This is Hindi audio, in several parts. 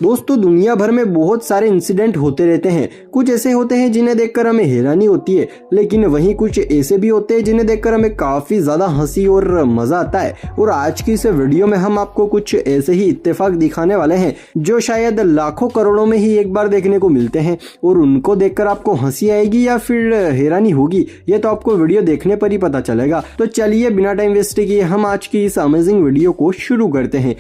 दोस्तों दुनिया भर में बहुत सारे इंसिडेंट होते रहते हैं। कुछ ऐसे होते हैं जिन्हें देखकर हमें हैरानी होती है, लेकिन वहीं कुछ ऐसे भी होते हैं जिन्हें देखकर हमें काफी ज्यादा हंसी और मजा आता है। और आज की इस वीडियो में हम आपको कुछ ऐसे ही इत्तेफाक दिखाने वाले हैं जो शायद लाखों करोड़ों में ही एक बार देखने को मिलते हैं, और उनको देखकर आपको हंसी आएगी या फिर हैरानी होगी ये तो आपको वीडियो देखने पर ही पता चलेगा। तो चलिए बिना टाइम वेस्ट किए हम आज की इस अमेजिंग वीडियो को शुरू करते हैं।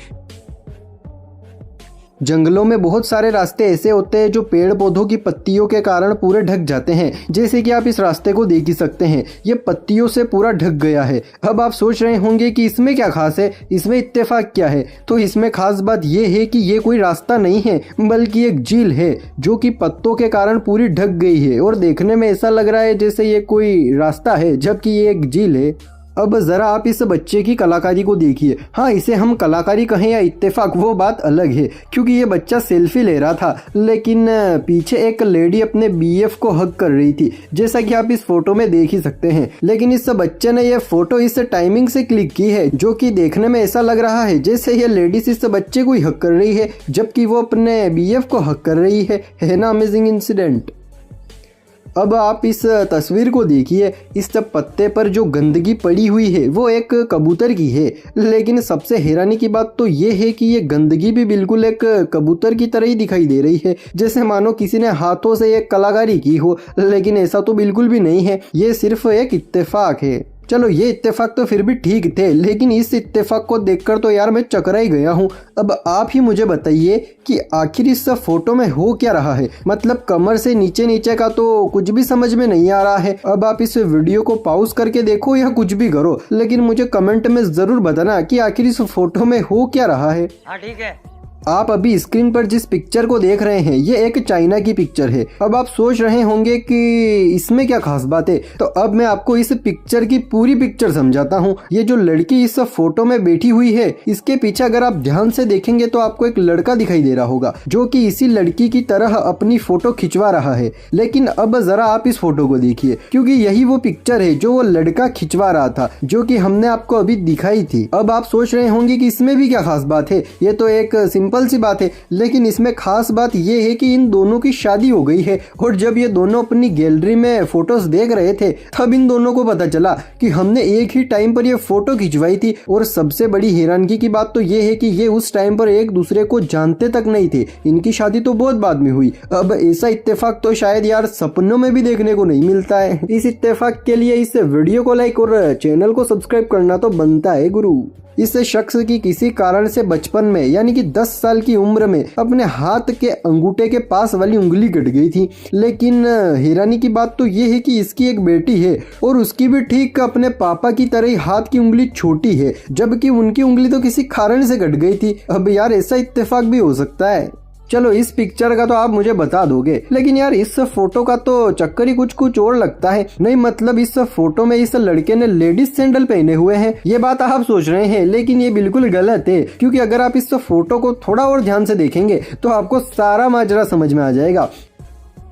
जंगलों में बहुत सारे रास्ते ऐसे होते हैं जो पेड़ पौधों की पत्तियों के कारण पूरे ढक जाते हैं, जैसे कि आप इस रास्ते को देख ही सकते हैं, ये पत्तियों से पूरा ढक गया है। अब आप सोच रहे होंगे कि इसमें क्या खास है, इसमें इत्तेफाक क्या है। तो इसमें खास बात ये है कि ये कोई रास्ता नहीं है बल्कि एक झील है जो कि पत्तों के कारण पूरी ढक गई है, और देखने में ऐसा लग रहा है जैसे ये कोई रास्ता है जबकि ये एक झील है। अब जरा आप इस बच्चे की कलाकारी को देखिए। हाँ, इसे हम कलाकारी कहें या इत्तेफाक वो बात अलग है, क्योंकि ये बच्चा सेल्फी ले रहा था, लेकिन पीछे एक लेडी अपने बीएफ को हग कर रही थी, जैसा कि आप इस फोटो में देख ही सकते हैं। लेकिन इस बच्चे ने ये फोटो इस टाइमिंग से क्लिक की है जो कि देखने में ऐसा लग रहा है जैसे ये लेडीज इस बच्चे को ही हग कर रही है जबकि वो अपने बीएफ को हग कर रही है ना अमेजिंग इंसिडेंट। अब आप इस तस्वीर को देखिए, इस पत्ते पर जो गंदगी पड़ी हुई है वो एक कबूतर की है, लेकिन सबसे हैरानी की बात तो ये है कि ये गंदगी भी बिल्कुल एक कबूतर की तरह ही दिखाई दे रही है, जैसे मानो किसी ने हाथों से एक कलाकारी की हो, लेकिन ऐसा तो बिल्कुल भी नहीं है, ये सिर्फ एक इत्तेफाक है। चलो ये इत्तेफाक तो फिर भी ठीक थे, लेकिन इस इत्तेफाक को देखकर तो यार मैं चकरा ही गया हूँ। अब आप ही मुझे बताइए कि आखिर इस फोटो में हो क्या रहा है। मतलब कमर से नीचे नीचे का तो कुछ भी समझ में नहीं आ रहा है। अब आप इस वीडियो को पॉज करके देखो या कुछ भी करो, लेकिन मुझे कमेंट में जरूर बताना कि आखिर इस फोटो में हो क्या रहा है। हाँ ठीक है। आप अभी स्क्रीन पर जिस पिक्चर को देख रहे हैं ये एक चाइना की पिक्चर है। अब आप सोच रहे होंगे कि इसमें क्या खास बात है, तो अब मैं आपको इस पिक्चर की पूरी पिक्चर समझाता हूँ। ये जो लड़की इस फोटो में बैठी हुई है, इसके पीछे अगर आप ध्यान से देखेंगे तो आपको एक लड़का दिखाई दे रहा होगा जो कि इसी लड़की की तरह अपनी फोटो खिंचवा रहा है। लेकिन अब जरा आप इस फोटो को देखिए, क्योंकि यही वो पिक्चर है जो वो लड़का खिंचवा रहा था, जो कि हमने आपको अभी दिखाई थी। अब आप सोच रहे होंगे कि इसमें भी क्या खास बात है, ये तो एक सिंपल सी बात है, लेकिन इसमें खास बात यह है कि इन दोनों की शादी हो गई है, और जब ये दोनों अपनी गैलरी में फोटोज देख रहे थे तब इन दोनों को पता चला कि हमने एक ही टाइम पर ये फोटो खिंचवाई थी। और सबसे बड़ी हैरानगी की बात तो ये है कि ये उस टाइम पर एक दूसरे को जानते तक नहीं थे, इनकी शादी तो बहुत बाद में हुई। अब ऐसा इत्तेफाक तो शायद यार सपनों में भी देखने को नहीं मिलता है। इस इत्तेफाक के लिए इस वीडियो को लाइक और चैनल को सब्सक्राइब करना तो बनता है गुरु। इस शख्स की किसी कारण से बचपन में यानी कि 10 साल की उम्र में अपने हाथ के अंगूठे के पास वाली उंगली कट गई थी, लेकिन हैरानी की बात तो ये है कि इसकी एक बेटी है और उसकी भी ठीक अपने पापा की तरह ही हाथ की उंगली छोटी है, जबकि उनकी उंगली तो किसी कारण से कट गई थी। अब यार ऐसा इत्तेफाक भी हो सकता है। चलो इस पिक्चर का तो आप मुझे बता दोगे, लेकिन यार इस फोटो का तो चक्कर ही कुछ और लगता है। नहीं मतलब इस फोटो में इस लड़के ने लेडीज सैंडल पहने हुए हैं, ये बात आप सोच रहे हैं, लेकिन ये बिल्कुल गलत है, क्योंकि अगर आप इस फोटो को थोड़ा और ध्यान से देखेंगे तो आपको सारा माजरा समझ में आ जाएगा।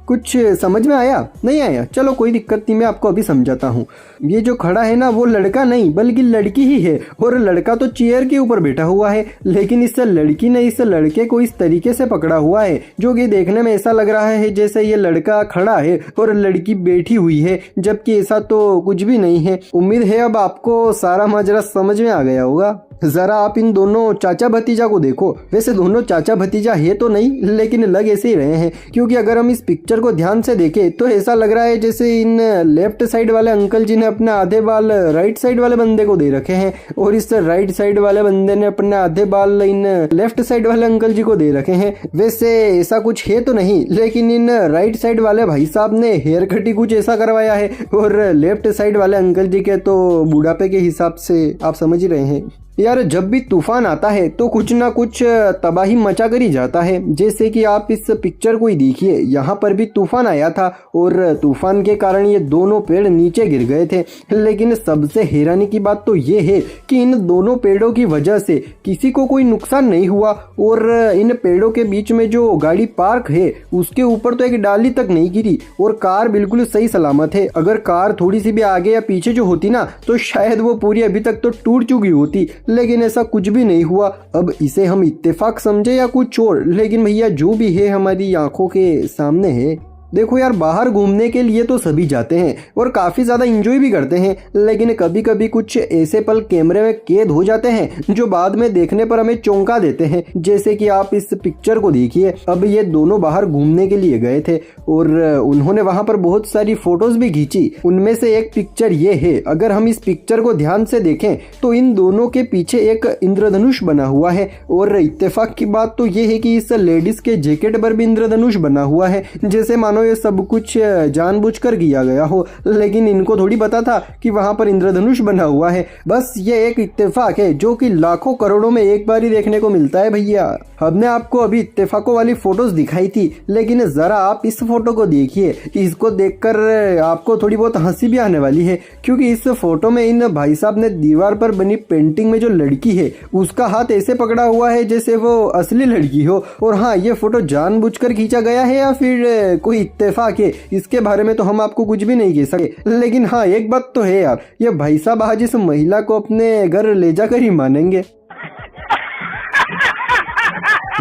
कुछ समझ में आया? नहीं आया? चलो कोई दिक्कत नहीं, मैं आपको अभी समझाता हूँ। ये जो खड़ा है ना वो लड़का नहीं बल्कि लड़की ही है, और लड़का तो चेयर के ऊपर बैठा हुआ है, लेकिन इस लड़की ने इस लड़के को इस तरीके से पकड़ा हुआ है जो कि देखने में ऐसा लग रहा है जैसे ये लड़का खड़ा है और लड़की बैठी हुई है, जबकि ऐसा तो कुछ भी नहीं है। उम्मीद है अब आपको सारा माजरा समझ में आ गया होगा। जरा आप इन दोनों चाचा भतीजा को देखो। वैसे दोनों चाचा भतीजा है तो नहीं, लेकिन लग ऐसे ही रहे हैं, क्योंकि अगर हम इस पिक्चर को ध्यान से देखें तो ऐसा लग रहा है जैसे इन लेफ्ट साइड वाले अंकल जी ने अपने आधे बाल राइट साइड वाले बंदे को दे रखे हैं, और इस राइट साइड वाले बंदे ने अपने आधे बाल इन लेफ्ट साइड वाले अंकल जी को दे रखे हैं। वैसे ऐसा कुछ है तो नहीं, लेकिन इन राइट साइड वाले भाई साहब ने हेयर कट ही कुछ ऐसा करवाया है, और लेफ्ट साइड वाले अंकल जी के तो बुढ़ापे के हिसाब से आप समझ ही रहे हैं। यार जब भी तूफान आता है तो कुछ ना कुछ तबाही मचा कर ही जाता है, जैसे कि आप इस पिक्चर को ही देखिए, यहाँ पर भी तूफान आया था और तूफान के कारण ये दोनों पेड़ नीचे गिर गए थे। लेकिन सबसे हैरानी की बात तो ये है कि इन दोनों पेड़ों की वजह से किसी को कोई नुकसान नहीं हुआ, और इन पेड़ों के बीच में जो गाड़ी पार्क है उसके ऊपर तो एक डाली तक नहीं गिरी, और कार बिल्कुल सही सलामत है। अगर कार थोड़ी सी भी आगे या पीछे जो होती ना तो शायद वो पूरी अभी तक तो टूट चुकी होती, लेकिन ऐसा कुछ भी नहीं हुआ। अब इसे हम इत्तेफाक समझे या कुछ और, लेकिन भैया जो भी है हमारी आंखों के सामने है। देखो यार, बाहर घूमने के लिए तो सभी जाते हैं और काफ़ी ज़्यादा इंजॉय भी करते हैं, लेकिन कभी कभी कुछ ऐसे पल कैमरे में कैद हो जाते हैं जो बाद में देखने पर हमें चौंका देते हैं। जैसे कि आप इस पिक्चर को देखिए। अब ये दोनों बाहर घूमने के लिए गए थे और उन्होंने वहाँ पर बहुत सारी फोटोज भी खींची। उनमें से एक पिक्चर ये है। अगर हम इस पिक्चर को ध्यान से देखें तो इन दोनों के पीछे एक इंद्रधनुष बना हुआ है, और इत्तेफाक की बात तो ये है कि इस लेडीज के जैकेट पर भी इंद्रधनुष बना हुआ है, जैसे मानो ये सब कुछ जानबूझकर किया गया हो। लेकिन इनको थोड़ी पता था कि वहां पर इंद्रधनुष बना हुआ है। बस ये एक इत्तेफाक है जो कि लाखों करोड़ों में एक बार ही देखने को मिलता है भैया। हमने आपको अभी इत्तेफाकों वाली फोटोज दिखाई थी, लेकिन जरा आप इस फोटो को देखिए। इसको देखकर आपको थोड़ी बहुत हंसी भी आने वाली है, क्योंकि इस फोटो में इन भाई साहब ने दीवार पर बनी पेंटिंग में जो लड़की है उसका हाथ ऐसे पकड़ा हुआ है जैसे वो असली लड़की हो। और हाँ, ये फोटो जानबूझकर खींचा गया है या फिर कोई इत्तेफाक है, इसके बारे में तो हम आपको कुछ भी नहीं कह सके। लेकिन हाँ, एक बात तो है यार, ये भाई साहब आज इस महिला को अपने घर ले जाकर ही मानेंगे।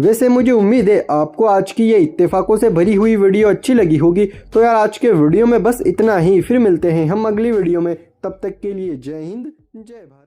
वैसे मुझे उम्मीद है आपको आज की ये इत्तेफाकों से भरी हुई वीडियो अच्छी लगी होगी। तो यार आज के वीडियो में बस इतना ही, फिर मिलते हैं हम अगली वीडियो में। तब तक के लिए जय हिंद, जय भारत।